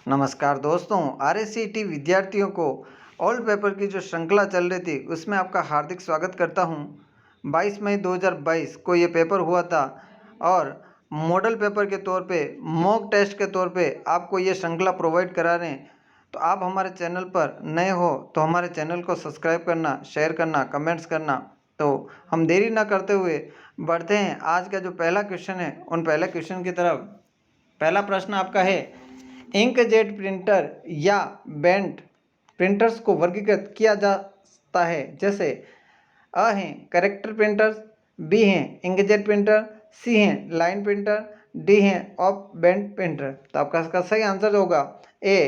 नमस्कार दोस्तों, आरएससीटी विद्यार्थियों को ओल्ड पेपर की जो श्रृंखला चल रही थी उसमें आपका हार्दिक स्वागत करता हूं। 22 मई 2022 को ये पेपर हुआ था और मॉडल पेपर के तौर पे, मॉक टेस्ट के तौर पे आपको ये श्रृंखला प्रोवाइड करा रहे हैं। तो आप हमारे चैनल पर नए हो तो हमारे चैनल को सब्सक्राइब करना, शेयर करना, कमेंट्स करना। तो हम देरी ना करते हुए बढ़ते हैं आज का जो पहला क्वेश्चन है उन पहले क्वेश्चन की तरफ। पहला प्रश्न आपका है, इंकजेट प्रिंटर या बेंट प्रिंटर्स को वर्गीकृत किया जाता है जैसे अ हैं करेक्टर प्रिंटर्स, बी हैं इंकजेट प्रिंटर, सी हैं लाइन प्रिंटर, डी हैं ऑफ बेंट प्रिंटर। तो आपका इसका सही आंसर होगा a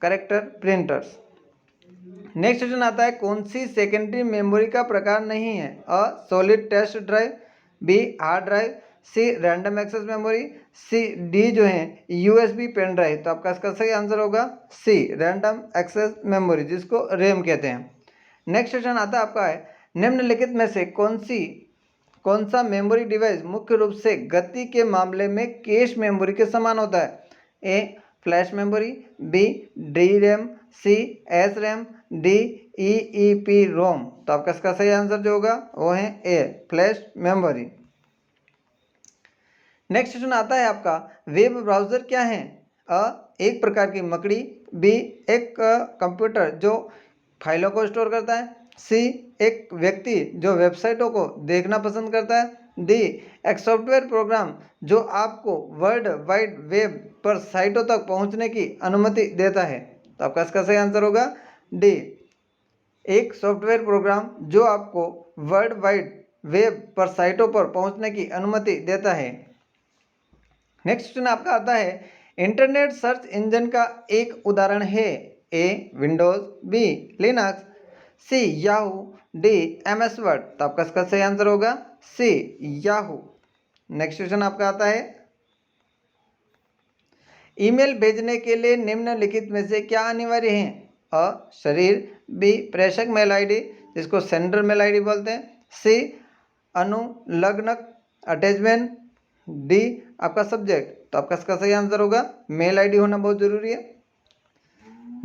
character printers. Next question आता है, कौन सी सेकेंडरी मेमोरी का प्रकार नहीं है? A solid state drive, B hard drive, C random access memory, C D जो है यूएसबी पेन ड्राइव। तो आपका इसका सही आंसर होगा सी रैंडम एक्सेस मेमोरी, जिसको रैम कहते हैं। नेक्स्ट क्वेश्चन आता है आपका है, निम्नलिखित में से कौन सा मेमोरी डिवाइस मुख्य रूप से गति के मामले में कैश मेमोरी के समान होता है? A flash memory, B D RAM, C S RAM, D E P ROM. तो आपका इसका सही आंसर जो होगा वो है A flash memory. Next question आता है आपका, वेब ब्राउज़र क्या है? अ एक प्रकार की मकड़ी, बी एक कंप्यूटर जो फाइलों को स्टोर करता है, सी एक व्यक्ति जो वेबसाइटों को देखना पसंद करता है, डी एक सॉफ्टवेयर प्रोग्राम जो आपको वर्ल्ड वाइड वेब पर साइटों तक पहुंचने की अनुमति देता है। तो आपका इसका सही आंसर होगा डी एक सॉफ्टवेयर प्रोग्राम जो आपको वर्ल्ड वाइड वेब पर साइटों पर पहुंचने की अनुमति देता है। नेक्स्ट क्वेश्चन आपका आता है, इंटरनेट सर्च इंजन का एक उदाहरण है? ए विंडोज, बी लिनक्स, सी याहू, डी एमएस वर्ड। तो आपका इसका सही आंसर होगा सी याहू। नेक्स्ट क्वेश्चन आपका आता है, ईमेल भेजने के लिए निम्नलिखित में से क्या अनिवार्य है? अ शरीर, बी प्रेषक मेल आईडी जिसको सेंडर मेल आईडी बोलते हैं, सी अनुलग्नक अटैचमेंट, डी आपका सब्जेक्ट। तो आपका इसका सही आंसर होगा मेल आईडी होना बहुत जरूरी है।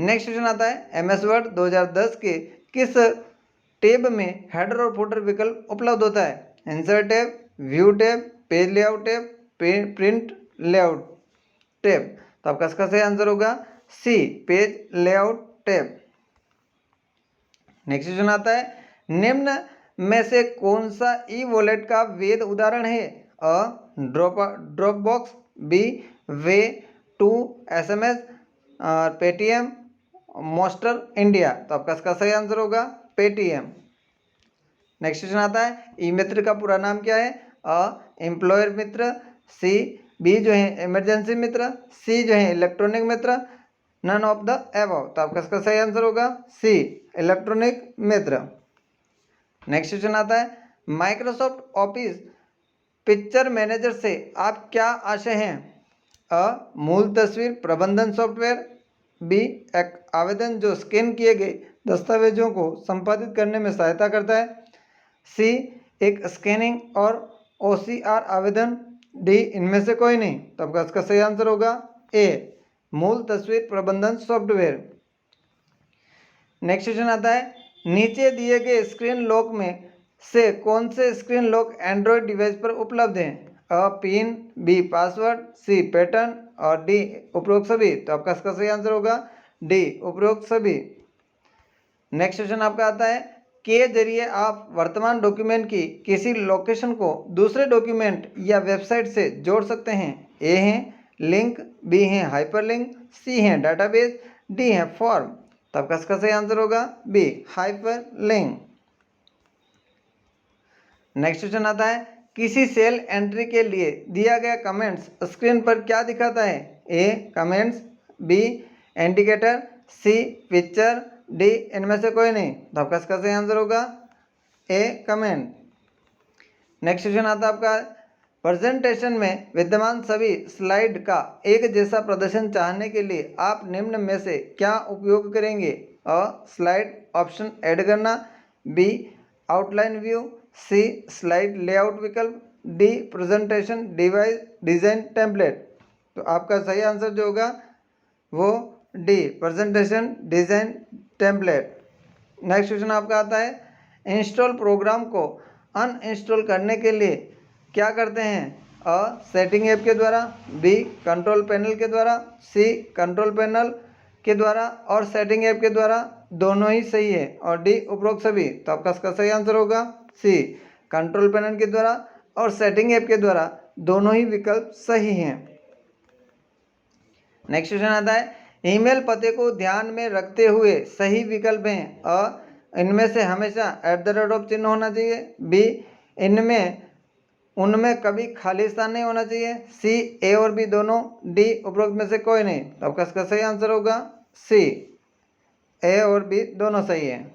नेक्स्ट क्वेश्चन आता है, एमएस वर्ड 2010 के किस टैब में हेडर और फुटर विकल्प उपलब्ध होता है? Insert tab, view tab, page layout tab, print layout tab. तो आपका इसका सही आंसर होगा C page layout tab. Next question आता है, निम्न में से कौन सा ई वॉलेट का वैध उदाहरण है? A Dropbox, B way to SMS, Paytm, मोस्टर इंडिया। तो आपका इसका सही आंसर होगा पेटीएम। नेक्स्ट क्वेश्चन आता है, ई मित्र का पूरा नाम क्या है? अ एम्प्लॉयर मित्र, सी बी जो है इमरजेंसी मित्र, सी जो है electronic Mitra, none of the above. तो आपका इसका सही आंसर होगा C electronic Mitra. Next question आता है, माइक्रोसॉफ्ट ऑफिस पिक्चर मैनेजर से आप क्या आशय हैं? अ मूल तस्वीर प्रबंधन सॉफ्टवेयर, बी एक आवेदन जो स्कैन किए गए दस्तावेजों को संपादित करने में सहायता करता है, सी एक स्कैनिंग और ओसीआर आवेदन, डी इनमें से कोई नहीं। तो आपका इसका सही आंसर होगा ए मूल तस्वीर प्रबंधन सॉफ्टवेयर। नेक्स्ट क्वेश्चन आता है, नीचे दिए गए स्क्रीन लॉक में से कौन से स्क्रीन लॉक एंड्रॉयड डिवाइस पर उपलब्ध हैं? अ पिन, बी पासवर्ड, सी पैटर्न और डी उपरोक्त सभी। तो आपका इसका सही आंसर होगा डी उपरोक्त सभी। नेक्स्ट क्वेश्चन आपका आता है, के जरिए आप वर्तमान डॉक्यूमेंट की किसी लोकेशन को दूसरे डॉक्यूमेंट या वेबसाइट से जोड़ सकते हैं? ए हैं लिंक, बी हैं हाइपरलिंक, सी हैं डाटाबेस, डी हैं फॉर्म। तो आपका इसका सही आंसर होगा बी हाइपरलिंक। नेक्स्ट क्वेश्चन आता है, किसी सेल एंट्री के लिए दिया गया कमेंट्स स्क्रीन पर क्या दिखाता है? ए कमेंट्स, बी इंडिकेटर, सी पिक्चर, डी इनमें से कोई नहीं। तो आपका इसका सही आंसर होगा ए कमेंट। नेक्स्ट क्वेश्चन आता है आपका, प्रेजेंटेशन में विद्यमान सभी स्लाइड का एक जैसा प्रदर्शन चाहने के लिए आप निम्न में से क्या उपयोग करेंगे? अ स्लाइड ऑप्शन ऐड करना, बी आउटलाइन व्यू, सी स्लाइड लेआउट विकल्प, D presentation device design template. तो आपका सही आंसर जो होगा वो D presentation design template. Next question आपका आता है इंस्टॉल प्रोग्राम को अनइंस्टॉल करने के लिए क्या करते हैं? अ सेटिंग ऐप के द्वारा, बी कंट्रोल पैनल के द्वारा, सी कंट्रोल पैनल के द्वारा और सेटिंग ऐप के द्वारा। दोनों ही सही है और डी उपरोक्त सभी। तो आपका इसका सही आंसर होगा सी कंट्रोल पैनल के द्वारा और सेटिंग ऐप के द्वारा। दोनों ही विकल्प सही हैं। नेक्स्ट क्वेश्चन आता है ईमेल पते को ध्यान में रखते हुए सही विकल्प हैं। अ इनमें से हमेशा @ चिन्ह होना चाहिए, बी इनमें उनमें कभी खाली स्थान नहीं होना चाहिए, सी ए और बी दोनों, डी उपरोक्त में से कोई नहीं। तो आपका इसका सही आंसर होगा सी ए और बी दोनों सही है।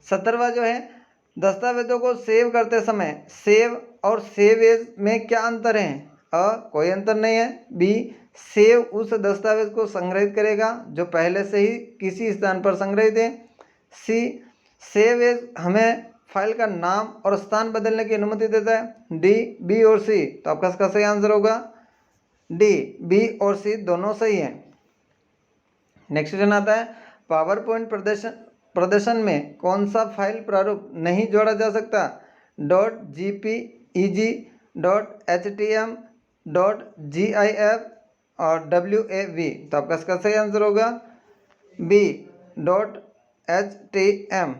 17वां जो है दस्तावेजों को सेव करते समय सेव और सेव एज में क्या अंतर है? अ कोई अंतर नहीं है, बी सेव उस दस्तावेज को संग्रहित करेगा जो पहले से ही किसी स्थान पर संग्रहित है, सी सेव एज हमें फाइल का नाम और स्थान बदलने की अनुमति देता है, डी बी और सी। तो आपका इसका सही आंसर होगा डी बी और सी दोनों सही है। नेक्स्ट क्वेश्चन आता है पावर पॉइंट प्रदर्शन में कौन सा फाइल प्रारूप नहीं जोड़ा जा सकता? .jpeg, .htm, .gif और WAV। तो आपका इसका सही आंसर होगा बी .htm।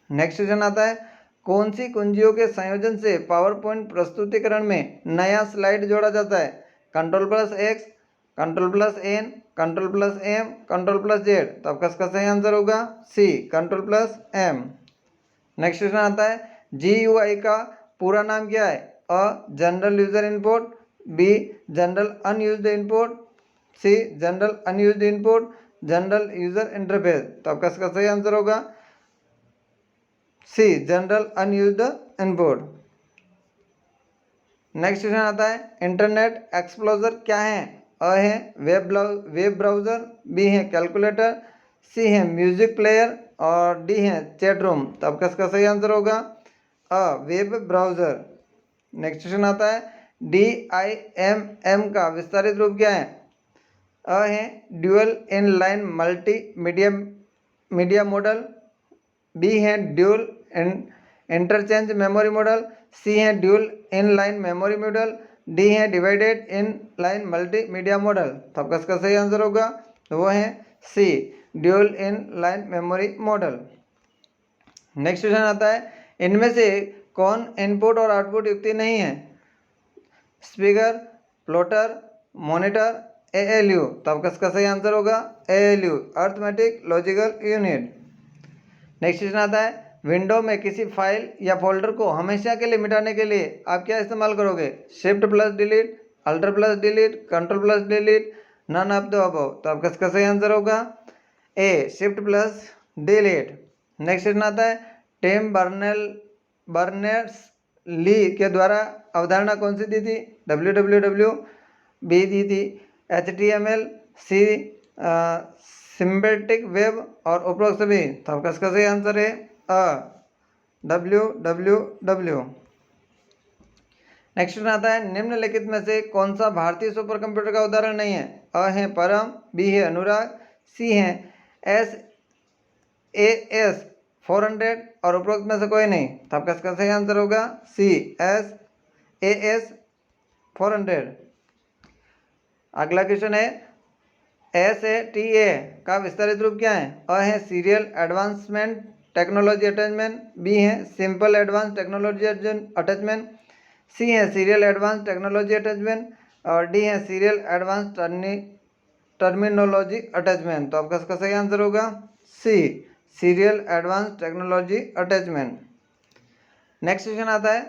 नेक्स्ट क्वेश्चन आता है कौन सी कुंजियों के संयोजन से पावर पॉइंट प्रस्तुतिकरण में नया स्लाइड जोड़ा जाता है? Ctrl+X, Ctrl+N, Ctrl+M, Ctrl+Z। तो आपका इसका सही आंसर होगा सी Ctrl+M। नेक्स्ट क्वेश्चन आता है GUI का पूरा नाम क्या है? A general user input, B general unused input, C general unused input, general user interface. तो आपका इसका सही आंसर होगा C general unused input. Next question आता है इंटरनेट एक्सप्लोरर क्या है? अ है वेब ब्राउज़र, बी है कैलकुलेटर, सी है म्यूजिक प्लेयर और डी है चैट रूम। तो आपका इसका सही आंसर होगा A web browser. Next question आता है DIMM का विस्तारित रूप क्या है? अ है dual in line multimedia model, B है dual interchange memory model, C है dual in line memory model, D है divided in line multimedia model. तो आपका इसका सही आंसर होगा वो है C dual in line memory model. Next question आता है इनमें से कौन इनपुट और आउटपुट युक्ति नहीं है? Speaker, plotter, monitor, ALU। तो आपका इसका सही आंसर होगा ALU arithmetic logical unit. Next question आता है विंडो में किसी फाइल या फोल्डर को हमेशा के लिए मिटाने के लिए आप क्या इस्तेमाल करोगे? Shift+Delete, Alt+Delete, Ctrl+Delete, none of the above. तो आपका इसका सही आंसर होगा ए Shift+Delete। नेक्स्ट क्वेश्चन आता है टिम बर्नर्स ली के द्वारा अवधारणा कौन सी दी थी? www, बी दी थी HTML, सी सिम्बेटिक वेब और उपरोक्त सभी। तो आपका इसका सही आंसर है www। नेक्स्ट क्वेश्चन आता है निम्नलिखित में से कौन सा भारतीय सुपर कंप्यूटर का उदाहरण नहीं है? अ है परम, बी है अनुराग, सी है SAS 400 और उपरोक्त में से कोई नहीं। तो आपका इसका सही आंसर होगा सी SAS 400। अगला क्वेश्चन है SATA का विस्तारित रूप क्या है? अ है serial advancement technology attachment, B है simple advance technology attachment, C है सीरियल एडवांस टेक्नोलॉजी अटैचमेंट और डी है सीरियल एडवांस टर्मिनोलॉजी अटैचमेंट। तो आपका इसका सही आंसर होगा C serial advance technology attachment. Next question आता है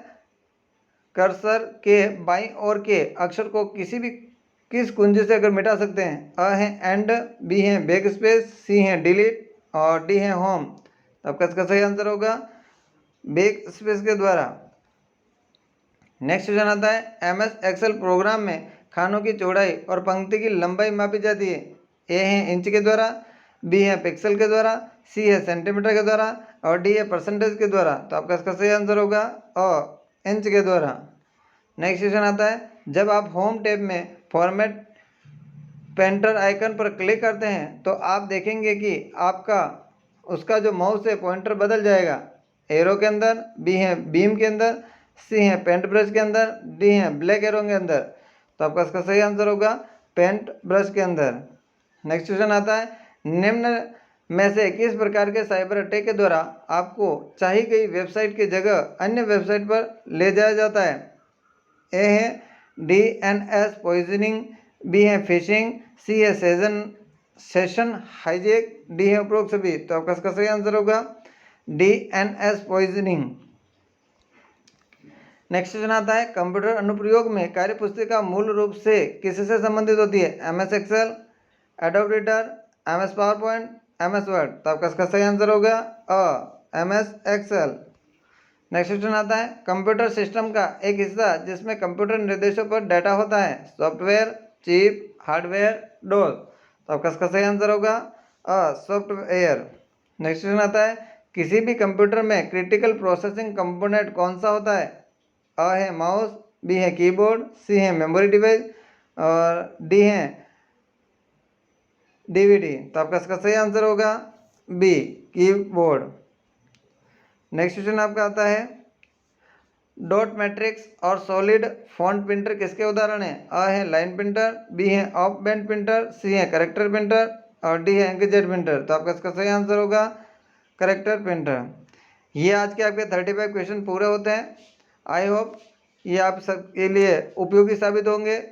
कर्सर के बाईं ओर के अक्षर को किस कुंजी से अगर मिटा सकते हैं? अ है एंड, बी है बैक स्पेस, सी है डिलीट और डी है होम। तो आपका इसका सही आंसर होगा बैक स्पेस के द्वारा। नेक्स्ट क्वेश्चन आता है MS Excel प्रोग्राम में खानों की चौड़ाई और पंक्ति की लंबाई मापी जाती है। ए है इंच के द्वारा, बी है पिक्सल के द्वारा, सी है सेंटीमीटर के द्वारा और डी है परसेंटेज के द्वारा। तो आपका इसका सही आंसर होगा इंच के द्वारा। नेक्स्ट क्वेश्चन आता है जब आप होम टैब में फॉर्मेट पेंटर आइकन पर क्लिक करते हैं तो आप देखेंगे कि आपका उसका जो माउस है पॉइंटर बदल जाएगा। एरो के अंदर, बी है बीम के अंदर, सी है पेंट ब्रश के अंदर, डी है ब्लैक एरो के अंदर। तो आपका इसका सही आंसर होगा पेंट ब्रश के अंदर। नेक्स्ट क्वेश्चन आता है, निम्न में से किस प्रकार के साइबर अटैक के द्वारा आपको चाही गई वेबसाइट की जगह अन्य वेबसाइट पर ले जाया जाता है? ए है DNS पॉइजनिंग, बी है फिशिंग, सी है सेशन हाईजैक, डी है उपरोक्त सभी। तो आपका इसका सही आंसर होगा DNS पॉइजनिंग। नेक्स्ट क्वेश्चन आता है, कंप्यूटर अनुप्रयोग में कार्यपुस्तिका मूल रूप से किससे संबंधित होती है? MS Excel, Adobe Reader, MS PowerPoint, MS Word. तो आपका इसका सही आंसर होगा MS एक्सेल। नेक्स्ट क्वेश्चन आता है, कंप्यूटर सिस्टम का एक हिस्सा जिसमें कंप्यूटर निर्देशों पर डाटा होता है, सॉफ्टवेयर, चिप, हार्डवेयर, डोज। तो आपका इसका सही आंसर होगा सॉफ्टवेयर। नेक्स्ट क्वेश्चन आता है, किसी भी कंप्यूटर में क्रिटिकल प्रोसेसिंग कंपोनेंट कौन सा होता है? A है माउस, बी है कीबोर्ड, सी है मेमोरी डिवाइस और डी है DVD। तो आपका इसका सही आंसर होगा बी कीबोर्ड। नेक्स्ट क्वेश्चन आपका आता है, डॉट मैट्रिक्स और सॉलिड फॉन्ट प्रिंटर किसके उदाहरण हैं? A है लाइन प्रिंटर, बी है ऑफ बैंड प्रिंटर, सी है करेक्टर प्रिंटर और डी है इंकजेट प्रिंटर। तो आपका इसका सही आंसर होगा करेक्टर प्रिंटर। ये आज के आपके 35 क्वेश्चन पूरे होते हैं। आई होप ये आप सबके लिए उपयोगी साबित होंगे।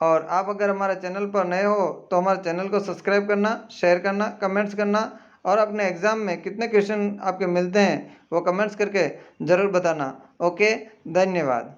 और आप अगर हमारे चैनल पर नए हो तो हमारे चैनल को सब्सक्राइब करना, शेयर करना, कमेंट्स करना और अपने एग्ज़ाम में कितने क्वेश्चन आपके मिलते हैं वो कमेंट्स करके ज़रूर बताना। ओके, धन्यवाद।